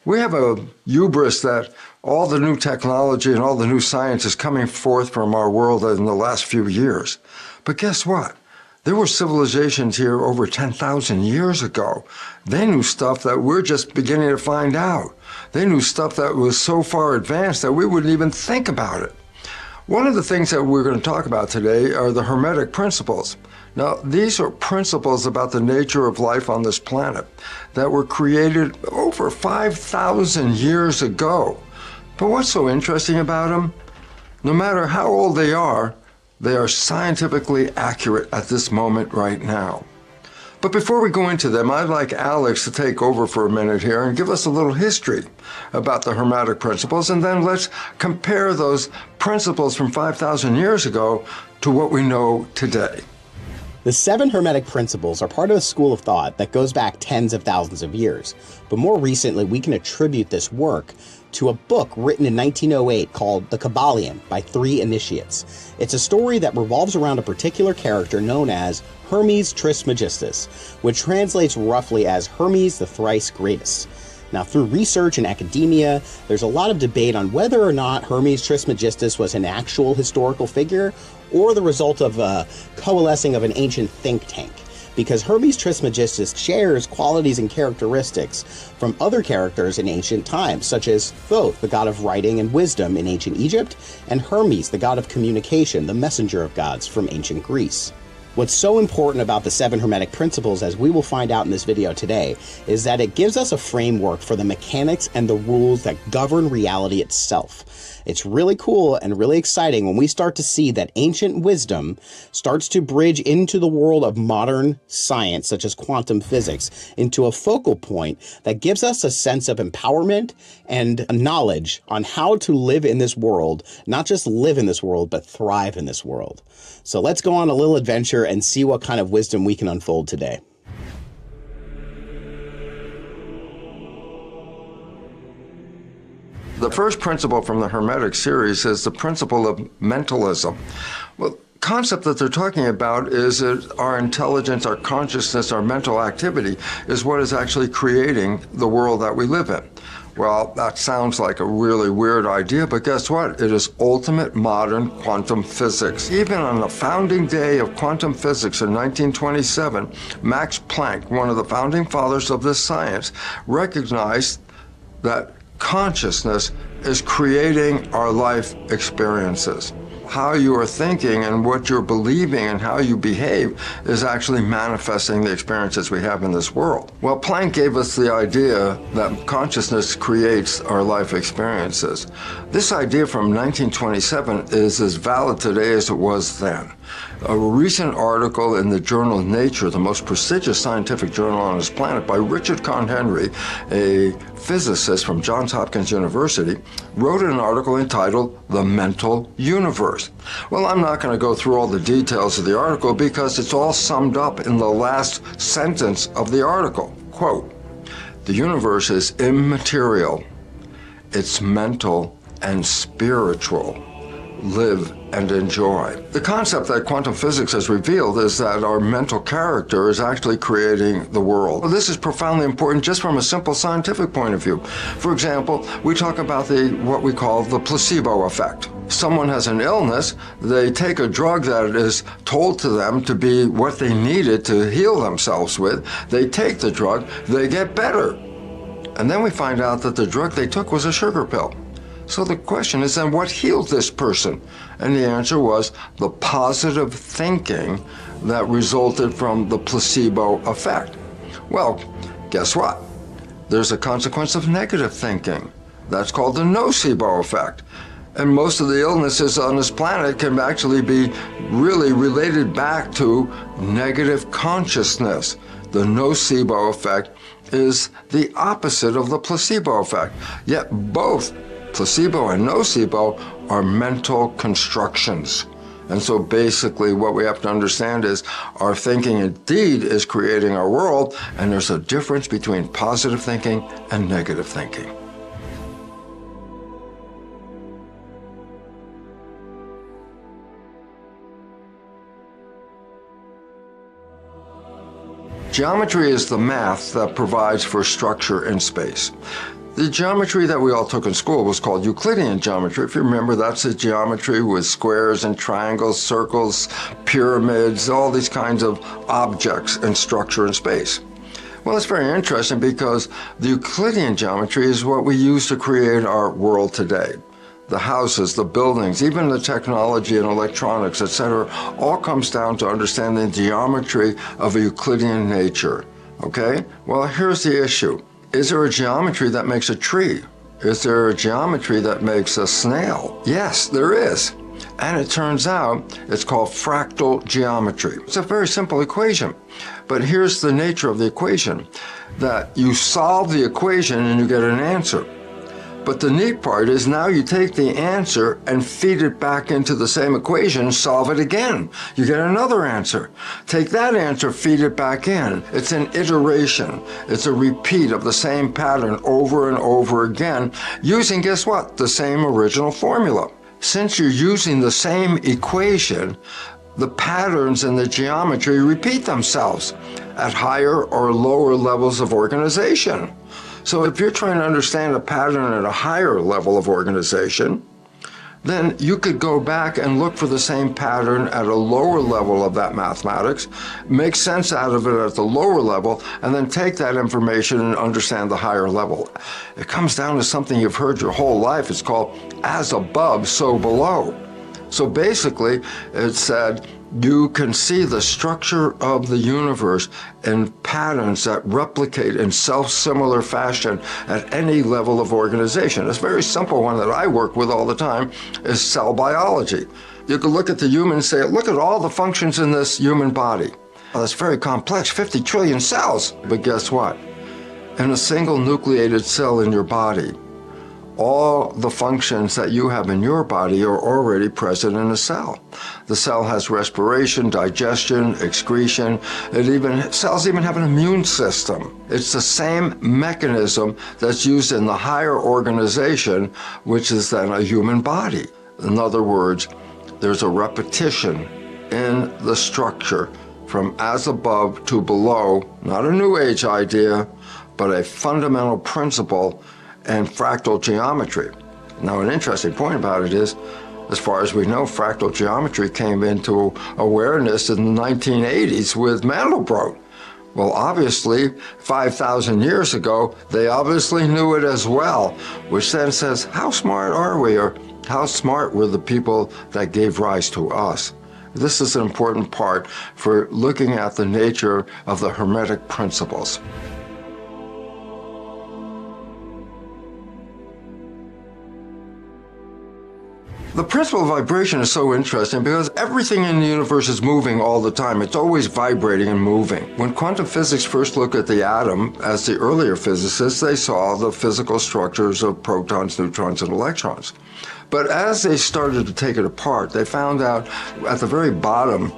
We have a hubris that all the new technology and all the new science is coming forth from our world in the last few years. But guess what? There were civilizations here over 10,000 years ago. They knew stuff that we're just beginning to find out. They knew stuff that was so far advanced that we wouldn't even think about it. One of the things that we're going to talk about today are the Hermetic principles. Now, these are principles about the nature of life on this planet that were created over 5,000 years ago. But what's so interesting about them? No matter how old they are scientifically accurate at this moment right now. But before we go into them, I'd like Alex to take over for a minute here and give us a little history about the Hermetic principles, and then let's compare those principles from 5,000 years ago to what we know today. The 7 Hermetic principles are part of a school of thought that goes back tens of thousands of years, but more recently we can attribute this work to a book written in 1908 called The Kybalion by 3 initiates. It's a story that revolves around a particular character known as Hermes Trismegistos, which translates roughly as Hermes the Thrice Greatest. Now, through research and academia, there's a lot of debate on whether or not Hermes Trismegistos was an actual historical figure or the result of a coalescing of an ancient think tank, because Hermes Trismegistos shares qualities and characteristics from other characters in ancient times, such as Thoth, the god of writing and wisdom in ancient Egypt, and Hermes, the god of communication, the messenger of gods from ancient Greece. What's so important about the 7 Hermetic principles, as we will find out in this video today, is that it gives us a framework for the mechanics and the rules that govern reality itself. It's really cool and really exciting when we start to see that ancient wisdom starts to bridge into the world of modern science, such as quantum physics, into a focal point that gives us a sense of empowerment and knowledge on how to live in this world, not just live in this world, but thrive in this world. So let's go on a little adventure and see what kind of wisdom we can unfold today. The first principle from the Hermetic series is the principle of mentalism. Well, the concept that they're talking about is that our intelligence, our consciousness, our mental activity is what is actually creating the world that we live in. Well, that sounds like a really weird idea, but guess what? It is ultimate modern quantum physics. Even on the founding day of quantum physics in 1927, Max Planck, one of the founding fathers of this science, recognized that consciousness is creating our life experiences. How you are thinking and what you're believing and how you behave is actually manifesting the experiences we have in this world. Well, Planck gave us the idea that consciousness creates our life experiences. This idea from 1927 is as valid today as it was then. A recent article in the journal Nature, the most prestigious scientific journal on this planet, by Richard Conn Henry, a physicist from Johns Hopkins University, wrote an article entitled The Mental Universe. Well, I'm not going to go through all the details of the article because it's all summed up in the last sentence of the article. Quote, "The universe is immaterial. It's mental and spiritual. Live and enjoy." The concept that quantum physics has revealed is that our mental character is actually creating the world. Well, this is profoundly important just from a simple scientific point of view. For example, we talk about what we call the placebo effect. Someone has an illness, they take a drug that is told to them to be what they needed to heal themselves with, they take the drug, they get better. And then we find out that the drug they took was a sugar pill. So the question is then, what healed this person? And the answer was the positive thinking that resulted from the placebo effect. Well, guess what? There's a consequence of negative thinking. That's called the nocebo effect. And most of the illnesses on this planet can actually be really related back to negative consciousness. The nocebo effect is the opposite of the placebo effect. Yet both placebo and nocebo are mental constructions. And so basically what we have to understand is our thinking indeed is creating our world, and there's a difference between positive thinking and negative thinking. Geometry is the math that provides for structure in space. The geometry that we all took in school was called Euclidean geometry. If you remember, that's the geometry with squares and triangles, circles, pyramids, all these kinds of objects and structure in space. Well, it's very interesting because the Euclidean geometry is what we use to create our world today. The houses, the buildings, even the technology and electronics, etc., all comes down to understanding the geometry of a Euclidean nature. Okay? Well, here's the issue. Is there a geometry that makes a tree? Is there a geometry that makes a snail? Yes, there is. And it turns out it's called fractal geometry. It's a very simple equation. But here's the nature of the equation, that you solve the equation and you get an answer. But the neat part is now you take the answer and feed it back into the same equation, solve it again. You get another answer. Take that answer, feed it back in. It's an iteration. It's a repeat of the same pattern over and over again using, guess what? The same original formula. Since you're using the same equation, the patterns in the geometry repeat themselves at higher or lower levels of organization. So if you're trying to understand a pattern at a higher level of organization, then you could go back and look for the same pattern at a lower level of that mathematics, make sense out of it at the lower level, and then take that information and understand the higher level. It comes down to something you've heard your whole life. It's called as above, so below. So basically, it said, you can see the structure of the universe in patterns that replicate in self-similar fashion at any level of organization. It's a very simple one that I work with all the time is cell biology. You can look at the human and say, look at all the functions in this human body. Well, that's very complex, 50 trillion cells. But guess what? In a single nucleated cell in your body, all the functions that you have in your body are already present in a cell. The cell has respiration, digestion, excretion. Cells even have an immune system. It's the same mechanism that's used in the higher organization, which is then a human body. In other words, there's a repetition in the structure from as above to below, not a new age idea, but a fundamental principle and fractal geometry. Now, an interesting point about it is, as far as we know, fractal geometry came into awareness in the 1980s with Mandelbrot. Well, obviously, 5,000 years ago, they obviously knew it as well, which then says, how smart are we, or how smart were the people that gave rise to us? This is an important part for looking at the nature of the Hermetic principles. The principle of vibration is so interesting because everything in the universe is moving all the time. It's always vibrating and moving. When quantum physics first looked at the atom, as the earlier physicists, they saw the physical structures of protons, neutrons, and electrons. But as they started to take it apart, they found out at the very bottom,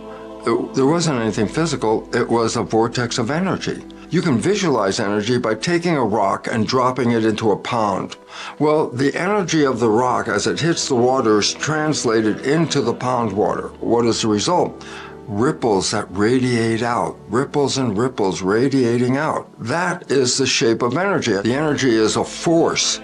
there wasn't anything physical. It was a vortex of energy. You can visualize energy by taking a rock and dropping it into a pond. Well, the energy of the rock as it hits the water is translated into the pond water. What is the result? Ripples that radiate out, ripples and ripples radiating out. That is the shape of energy. The energy is a force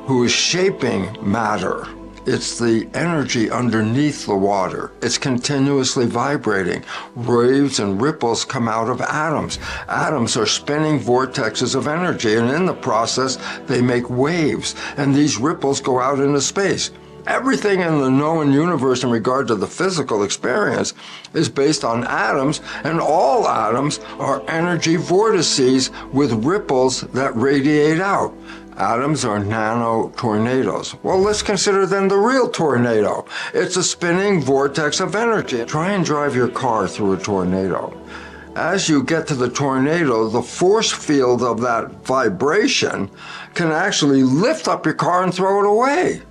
who is shaping matter. It's the energy underneath the water. It's continuously vibrating. Waves and ripples come out of atoms. Atoms are spinning vortexes of energy, and in the process, they make waves, and these ripples go out into space. Everything in the known universe in regard to the physical experience is based on atoms, and all atoms are energy vortices with ripples that radiate out. Atoms are nano tornadoes. Well, let's consider then the real tornado. It's a spinning vortex of energy. Try and drive your car through a tornado. As you get to the tornado, the force field of that vibration can actually lift up your car and throw it away.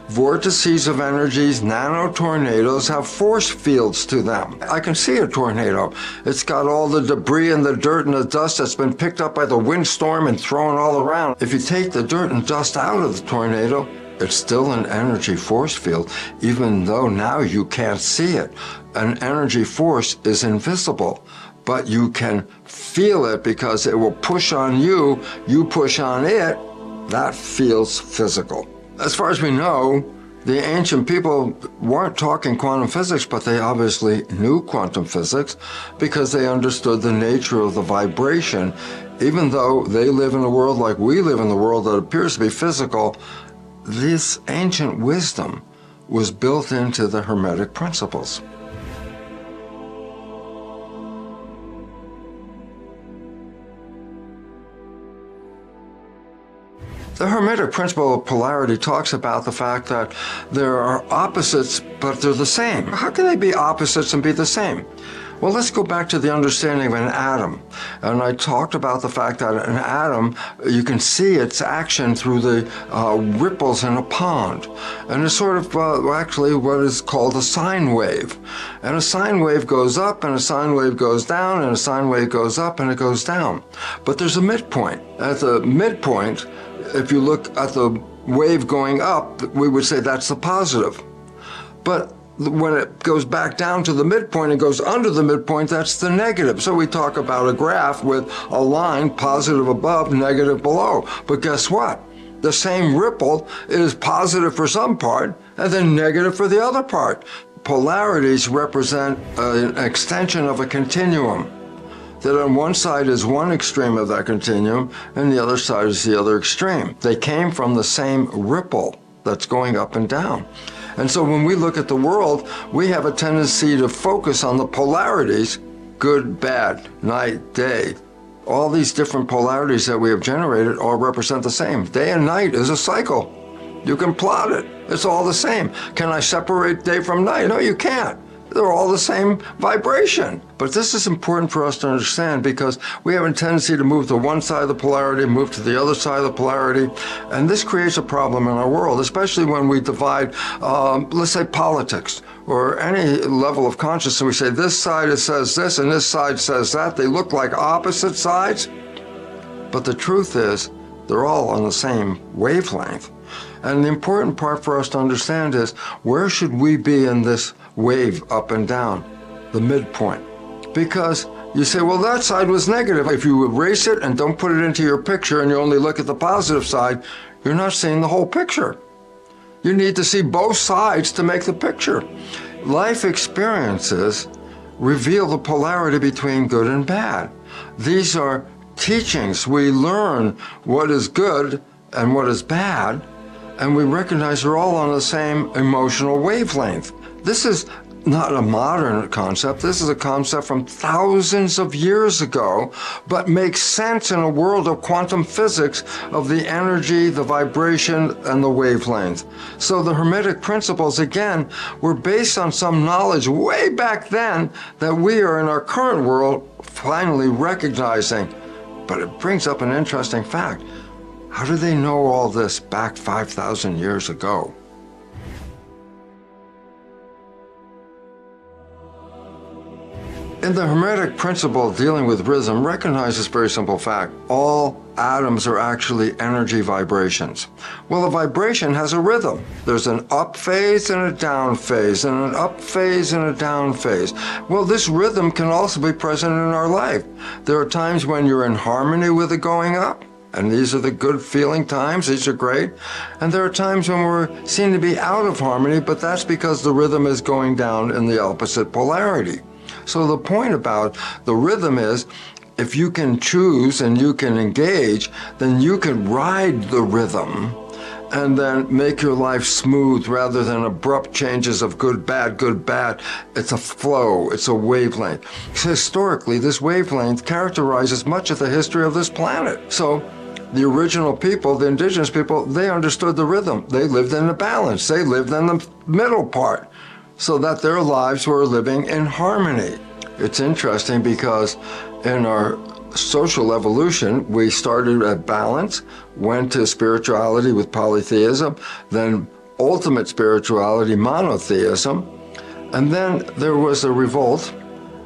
Vortices of energies, nano tornadoes, have force fields to them. I can see a tornado. It's got all the debris and the dirt and the dust that's been picked up by the windstorm and thrown all around. If you take the dirt and dust out of the tornado, it's still an energy force field, even though now you can't see it. An energy force is invisible, but you can feel it because it will push on you, you push on it, That feels physical. As far as we know, the ancient people weren't talking quantum physics, but they obviously knew quantum physics because they understood the nature of the vibration. Even though they live in a world like we live in the world that appears to be physical, this ancient wisdom was built into the Hermetic principles. The Hermetic principle of polarity talks about the fact that there are opposites, but they're the same. How can they be opposites and be the same? Well, let's go back to the understanding of an atom. And I talked about the fact that an atom, you can see its action through the ripples in a pond. And it's sort of actually what is called a sine wave. And a sine wave goes up, and a sine wave goes down, and a sine wave goes up, and it goes down. But there's a midpoint. At the midpoint, if you look at the wave going up, we would say that's the positive. But when it goes back down to the midpoint and goes under the midpoint, that's the negative. So we talk about a graph with a line positive above, negative below. But guess what? The same ripple is positive for some part and then negative for the other part. Polarities represent an extension of a continuum. That on one side is one extreme of that continuum and the other side is the other extreme. They came from the same ripple that's going up and down. And so when we look at the world, we have a tendency to focus on the polarities, good, bad, night, day. All these different polarities that we have generated all represent the same. Day and night is a cycle. You can plot it. It's all the same. Can I separate day from night? No, you can't. They're all the same vibration. But this is important for us to understand because we have a tendency to move to one side of the polarity, move to the other side of the polarity, and this creates a problem in our world, especially when we divide, let's say, politics or any level of consciousness. We say this side says this and this side says that. They look like opposite sides, but the truth is they're all on the same wavelength. And the important part for us to understand is where should we be in this wave up and down? The midpoint. Because you say, well, that side was negative. If you erase it and don't put it into your picture and you only look at the positive side, you're not seeing the whole picture. You need to see both sides to make the picture. Life experiences reveal the polarity between good and bad. These are teachings. We learn what is good and what is bad, and we recognize they're all on the same emotional wavelength. This is not a modern concept. This is a concept from thousands of years ago, but makes sense in a world of quantum physics of the energy, the vibration, and the wavelength. So the Hermetic principles, again, were based on some knowledge way back then that we are in our current world finally recognizing. But it brings up an interesting fact. How do they know all this back 5,000 years ago? In the Hermetic principle dealing with rhythm, recognize this very simple fact. All atoms are actually energy vibrations. Well, a vibration has a rhythm. There's an up phase and a down phase, and an up phase and a down phase. Well, this rhythm can also be present in our life. There are times when you're in harmony with it going up, and these are the good feeling times, these are great. And there are times when we seem to be out of harmony, but that's because the rhythm is going down in the opposite polarity. So the point about the rhythm is, if you can choose and you can engage, then you can ride the rhythm and then make your life smooth rather than abrupt changes of good, bad, good, bad. It's a flow, it's a wavelength. Historically, this wavelength characterizes much of the history of this planet. So the original people, the indigenous people, they understood the rhythm. They lived in the balance. They lived in the middle part, so that their lives were living in harmony. It's interesting because in our social evolution, we started at balance, went to spirituality with polytheism, then ultimate spirituality, monotheism, and then there was a revolt,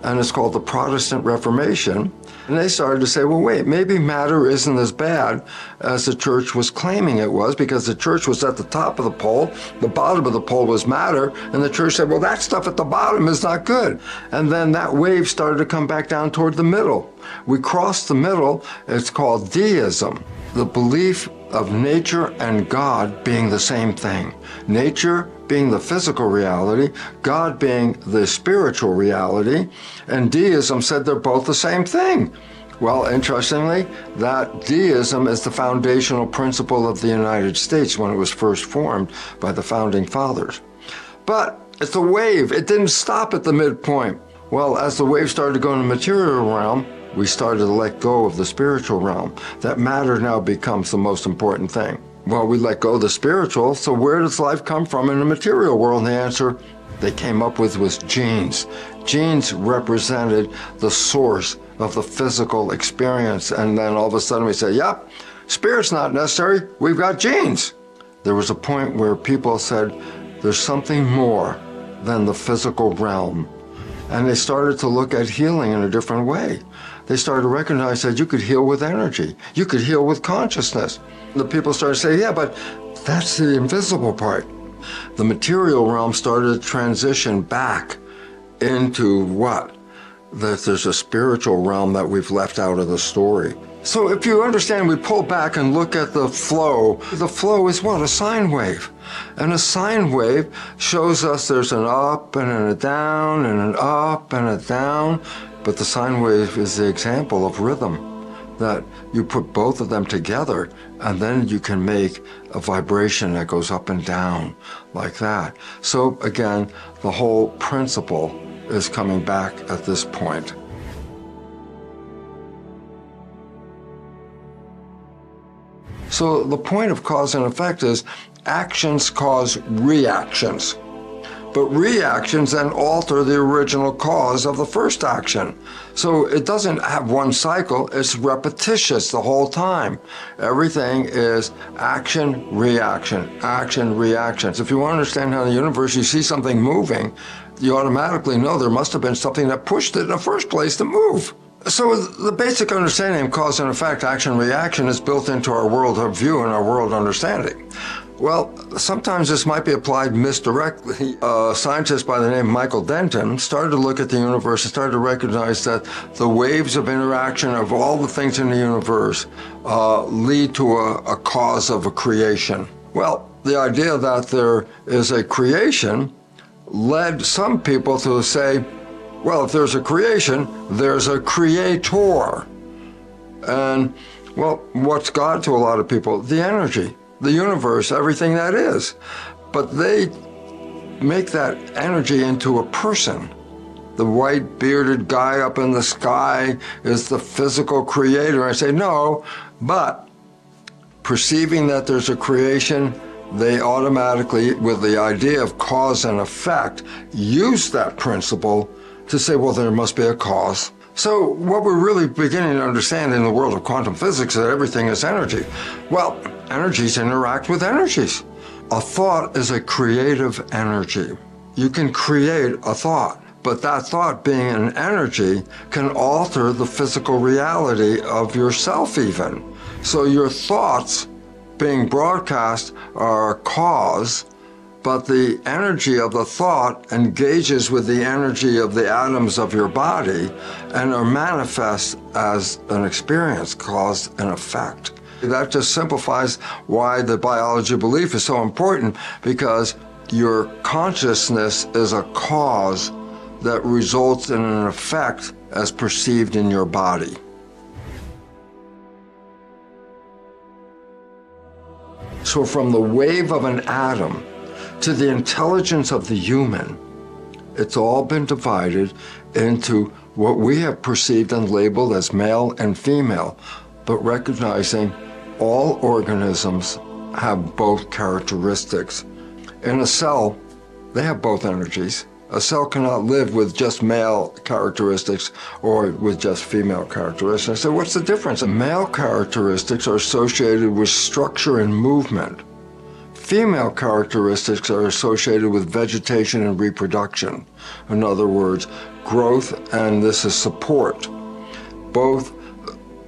and it's called the Protestant Reformation. And they started to say, well, wait, maybe matter isn't as bad as the church was claiming it was, because the church was at the top of the pole, the bottom of the pole was matter, and the church said, well, that stuff at the bottom is not good. And then that wave started to come back down toward the middle. We crossed the middle, it's called deism, the belief of nature and God being the same thing. Nature being the physical reality, God being the spiritual reality, and deism said they're both the same thing. Well, interestingly, that deism is the foundational principle of the United States when it was first formed by the founding fathers. But it's a wave. It didn't stop at the midpoint. Well, as the wave started to go in the material realm, we started to let go of the spiritual realm. That matter now becomes the most important thing. Well, we let go of the spiritual, so where does life come from in the material world? And the answer they came up with was genes. Genes represented the source of the physical experience. And then all of a sudden we say, yep, spirit's not necessary, we've got genes. There was a point where people said, there's something more than the physical realm. And they started to look at healing in a different way. They started to recognize that you could heal with energy. You could heal with consciousness. The people started to say, yeah, but that's the invisible part. The material realm started to transition back into what? That there's a spiritual realm that we've left out of the story. So if you understand, we pull back and look at the flow. The flow is what? A sine wave. And a sine wave shows us there's an up and a down and an up and a down. But the sine wave is the example of rhythm, that you put both of them together and then you can make a vibration that goes up and down like that. So again, the whole principle is coming back at this point. So the point of cause and effect is actions cause reactions. But reactions then alter the original cause of the first action. So it doesn't have one cycle, it's repetitious the whole time. Everything is action, reaction, action, reactions. If you want to understand how in the universe you see something moving, you automatically know there must have been something that pushed it in the first place to move. So the basic understanding of cause and effect, action, reaction is built into our world of view and our world understanding. Well, sometimes this might be applied misdirectly. A scientist by the name of Michael Denton started to look at the universe and started to recognize that the waves of interaction of all the things in the universe lead to a cause of a creation. Well, the idea that there is a creation led some people to say, well, if there's a creation, there's a creator. And, well, what's God to a lot of people? The energy, the universe, everything that is. But they make that energy into a person. The white bearded guy up in the sky is the physical creator. I say, no, but perceiving that there's a creation, they automatically, with the idea of cause and effect, use that principle to say, well, there must be a cause. So what we're really beginning to understand in the world of quantum physics is that everything is energy. Well, energies interact with energies. A thought is a creative energy. You can create a thought, but that thought being an energy can alter the physical reality of yourself even. So your thoughts being broadcast are a cause, but the energy of the thought engages with the energy of the atoms of your body and are manifest as an experience, cause and effect. That just simplifies why the biology belief is so important, because your consciousness is a cause that results in an effect as perceived in your body. So from the wave of an atom to the intelligence of the human, it's all been divided into what we have perceived and labeled as male and female, but recognizing all organisms have both characteristics. In a cell, they have both energies. A cell cannot live with just male characteristics or with just female characteristics. So what's the difference? Male characteristics are associated with structure and movement. Female characteristics are associated with vegetation and reproduction. In other words, growth, and this is support. Both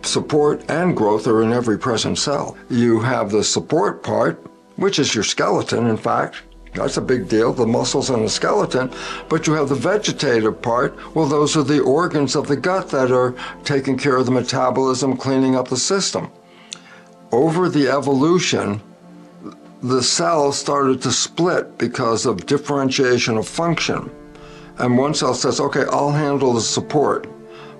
support and growth are in every present cell. You have the support part, which is your skeleton, in fact. That's a big deal, the muscles and the skeleton. But you have the vegetative part. Well, those are the organs of the gut that are taking care of the metabolism, cleaning up the system. over the evolution, the cell started to split because of differentiation of function. And one cell says, okay, I'll handle the support,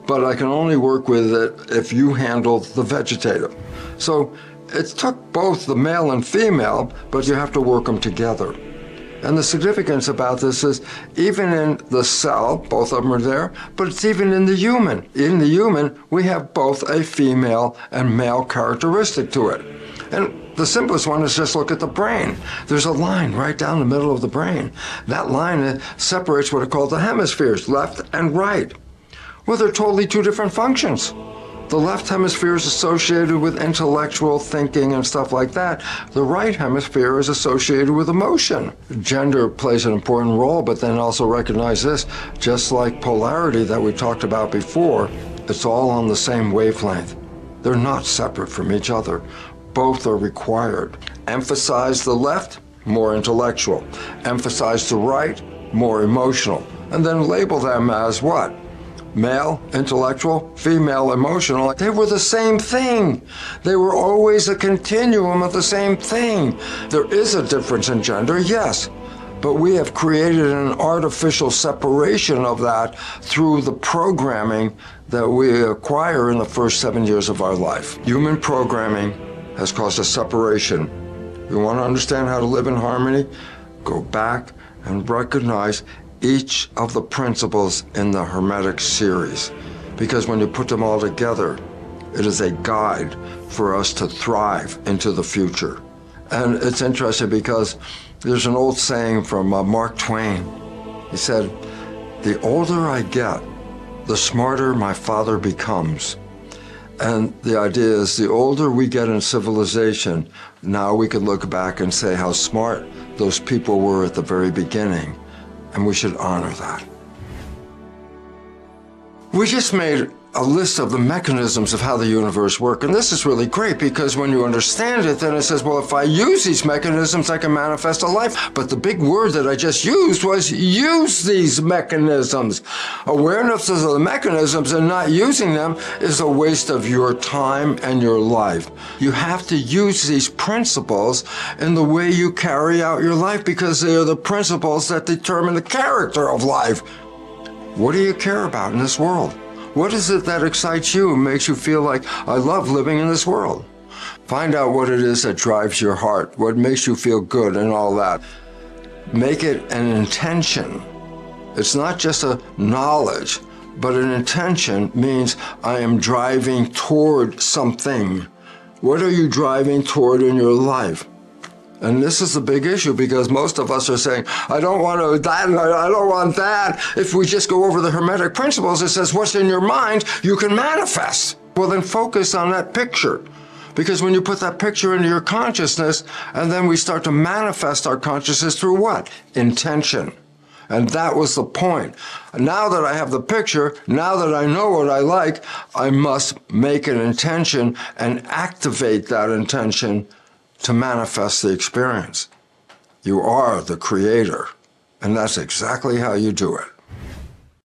but I can only work with it if you handle the vegetative. So it took both the male and female, but you have to work them together. And the significance about this is even in the cell, both of them are there, but it's even in the human. In the human, we have both a female and male characteristic to it. And the simplest one is just look at the brain. There's a line right down the middle of the brain. That line separates what are called the hemispheres, left and right. Well, they're totally two different functions. The left hemisphere is associated with intellectual thinking and stuff like that. The right hemisphere is associated with emotion. Gender plays an important role, but then also recognize this, just like polarity that we talked about before, it's all on the same wavelength. They're not separate from each other. Both are required. Emphasize the left, more intellectual. Emphasize the right, more emotional. And then label them as what? Male, intellectual, female, emotional. They were the same thing. They were always a continuum of the same thing. There is a difference in gender, yes, but we have created an artificial separation of that through the programming that we acquire in the first 7 years of our life. Human programming has caused a separation. You want to understand how to live in harmony? Go back and recognize each of the principles in the Hermetic series, because when you put them all together, it is a guide for us to thrive into the future. And it's interesting because there's an old saying from Mark Twain. He said, "The older I get, the smarter my father becomes." And the idea is the older we get in civilization, now we can look back and say how smart those people were at the very beginning. And we should honor that. We just made a list of the mechanisms of how the universe works, and this is really great because when you understand it, then it says, well, if I use these mechanisms, I can manifest a life. But the big word that I just used was use these mechanisms. Awareness of the mechanisms and not using them is a waste of your time and your life. You have to use these principles in the way you carry out your life because they are the principles that determine the character of life. What do you care about in this world? What is it that excites you and makes you feel like, I love living in this world? Find out what it is that drives your heart, what makes you feel good and all that. Make it an intention. It's not just a knowledge, but an intention means I am driving toward something. What are you driving toward in your life? And this is the big issue because most of us are saying, I don't want that, and I don't want that. If we just go over the Hermetic principles, it says what's in your mind, you can manifest. Well, then focus on that picture. Because when you put that picture into your consciousness, and then we start to manifest our consciousness through what? Intention. And that was the point. Now that I have the picture, now that I know what I like, I must make an intention and activate that intention to manifest the experience. You are the creator, and that's exactly how you do it.